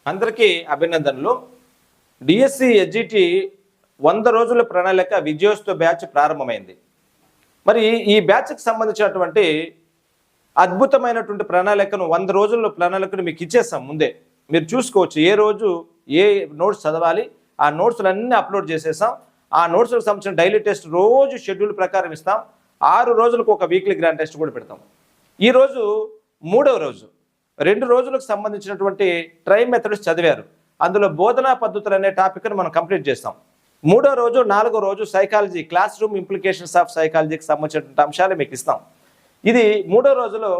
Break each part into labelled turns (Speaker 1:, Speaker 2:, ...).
Speaker 1: అందరికీ అభినందనలు. DSC SGT 100 రోజుల ప్రణాళిక విజయోత్సవ బ్యాచ్ ప్రారంభమైంది. మరి ఈ బ్యాచ్కి సంబంధించినటువంటి అద్భుతమైనటువంటి ప్రణాళికను 100 రోజుల్లో ప్రణాళికను మీకు ఇచ్చేస్తాం ముందే. మీరు చూసుకోవచ్చు ఏ రోజు ఏ నోట్స్ చదవాలి, ఆ నోట్స్లన్నీ అప్లోడ్ చేసేసాం. ఆ నోట్స్లకు సంబంధించిన డైలీ టెస్ట్ రోజు షెడ్యూల్ ప్రకారం ఇస్తాం. 6 రోజులకు ఒక వీక్లీ గ్రాండ్ టెస్ట్ కూడా పెడతాం. ఈరోజు 3వ రోజు 2 రోజులకు సంబంధించినటువంటి ట్రై మెథడ్స్ చదివారు. అందులో బోధనా పద్ధతులు అనే టాపిక్ని మనం కంప్లీట్ చేస్తాం. 3వ రోజు 4వ రోజు psychology, class room implications of సైకాలజీకి సంబంధించినటువంటి అంశాలు మీకు ఇస్తాం. ఇది 3వ రోజులో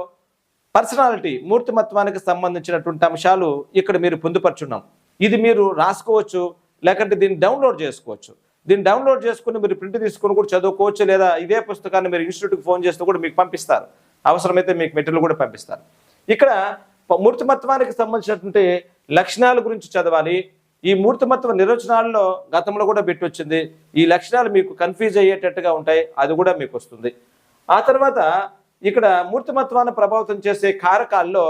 Speaker 1: పర్సనాలిటీ, మూర్తిమత్వానికి సంబంధించినటువంటి అంశాలు ఇక్కడ మీరు పొందుపరుచున్నాం. ఇది మీరు రాసుకోవచ్చు, లేకంటే దీన్ని డౌన్లోడ్ చేసుకోవచ్చు. దీన్ని డౌన్లోడ్ చేసుకుని మీరు ప్రింట్ తీసుకుని కూడా చదువుకోవచ్చు, లేదా ఇదే పుస్తకాన్ని మీరు ఇన్స్టిట్యూట్కి ఫోన్ చేస్తూ కూడా మీకు పంపిస్తారు. అవసరమైతే మీకు మెటీరియల్ కూడా పంపిస్తారు. ఇక్కడ మూర్తిమత్వానికి సంబంధించినటువంటి లక్షణాల గురించి చదవాలి. ఈ మూర్తిమత్వ నిర్వచనాల్లో గతంలో కూడా పెట్టి వచ్చింది. ఈ లక్షణాలు మీకు కన్ఫ్యూజ్ అయ్యేటట్టుగా ఉంటాయి, అది కూడా మీకు వస్తుంది. ఆ తర్వాత ఇక్కడ మూర్తిమత్వాన్ని ప్రభావితం చేసే కారకాల్లో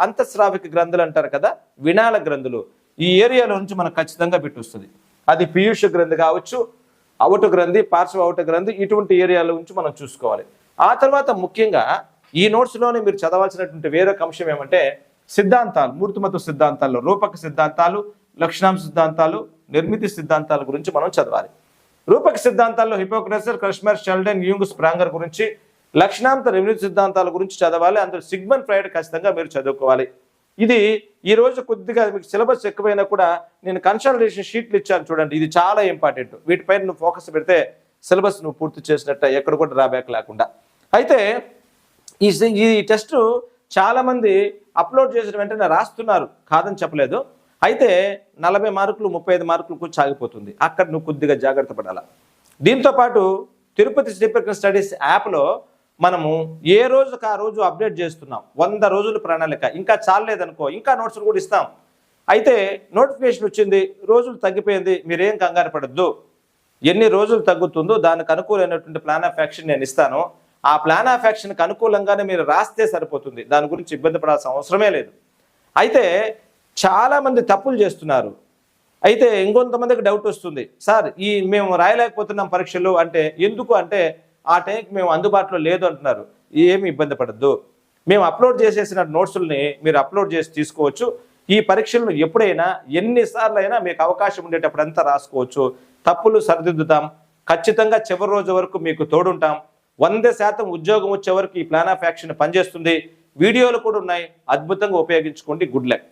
Speaker 1: అంతఃస్రావిక గ్రంథులు అంటారు కదా, వినాల గ్రంథులు, ఈ ఏరియాలో నుంచి మనకు ఖచ్చితంగా పెట్టి వస్తుంది. అది పీయూష గ్రంథి కావచ్చు, అవుట గ్రంథి, పార్శ్వ అవుట గ్రంథి, ఇటువంటి ఏరియాల నుంచి మనం చూసుకోవాలి. ఆ తర్వాత ముఖ్యంగా ఈ నోట్స్లోనే మీరు చదవాల్సినటువంటి వేరొక అంశం ఏమంటే సిద్ధాంతాలు, మూర్తిమత్వ సిద్ధాంతాల్లో రూపక సిద్ధాంతాలు, లక్షణాంశ సిద్ధాంతాలు, నిర్మితి సిద్ధాంతాల గురించి మనం చదవాలి. రూపక సిద్ధాంతాల్లో హిపోక్రసీ, క్రష్మర్, షెల్డన్, యూంగ్, స్ప్రాంగర్ గురించి, లక్షణాంత నిర్మితి సిద్ధాంతాల గురించి చదవాలి. అందులో సిగ్మండ్ ఫ్రాయిడ్ ఖచ్చితంగా మీరు చదువుకోవాలి. ఇది ఈ రోజు కొద్దిగా మీకు సిలబస్ ఎక్కువైనా కూడా నేను కన్సల్టేషన్ షీట్లు ఇచ్చాను చూడండి, ఇది చాలా ఇంపార్టెంట్. వీటిపైన నువ్వు ఫోకస్ పెడితే సిలబస్ నువ్వు పూర్తి చేసినట్ట, ఎక్కడ కూడా డ్రాబ్యాక్ లేకుండా. అయితే ఈ టెస్ట్ చాలామంది అప్లోడ్ చేసిన వెంటనే రాస్తున్నారు, కాదని చెప్పలేదు. అయితే 40 మార్కులు 35 మార్కులకు సాగిపోతుంది. అక్కడ నువ్వు కొద్దిగా జాగ్రత్త పడాలా. దీంతోపాటు తిరుపతి శ్రీప్రకాశ్ స్టడీస్ యాప్లో మనము ఏ రోజుకి ఆ రోజు అప్డేట్ చేస్తున్నాం. 100 రోజుల ప్రణాళిక. ఇంకా చాలేదనుకో ఇంకా నోట్స్లు కూడా ఇస్తాం. అయితే నోటిఫికేషన్ వచ్చింది, రోజులు తగ్గిపోయింది, మీరేం కంగారు పడద్దు. ఎన్ని రోజులు తగ్గుతుందో దానికి అనుకూలమైనటువంటి ప్లాన్ ఆఫ్ యాక్షన్ నేను ఇస్తాను. ఆ ప్లాన్ ఆఫ్ యాక్షన్కి అనుకూలంగానే మీరు రాస్తే సరిపోతుంది. దాని గురించి ఇబ్బంది పడాల్సిన అవసరమే లేదు. అయితే చాలామంది తప్పులు చేస్తున్నారు. అయితే ఇంకొంతమందికి డౌట్ వస్తుంది, సార్ మేము రాయలేకపోతున్నాం పరీక్షలు అంటే ఎందుకు అంటే ఆ టైంకి మేము అందుబాటులో లేదు అంటున్నారు. ఏమి ఇబ్బంది పడద్దు. మేము అప్లోడ్ చేసేసిన నోట్స్ని మీరు అప్లోడ్ చేసి తీసుకోవచ్చు. ఈ పరీక్షలను ఎప్పుడైనా ఎన్నిసార్లు అయినా మీకు అవకాశం ఉండేటప్పుడు అంతా రాసుకోవచ్చు. తప్పులు సరిదిద్దుతాం. ఖచ్చితంగా చివరి రోజు వరకు మీకు తోడుంటాం. 100% ఉద్యోగం వచ్చే వరకు ఈ ప్లాన్ ఆఫ్ యాక్షన్ పనిచేస్తుంది. వీడియోలు కూడా ఉన్నాయి, అద్భుతంగా ఉపయోగించుకోండి. Good luck.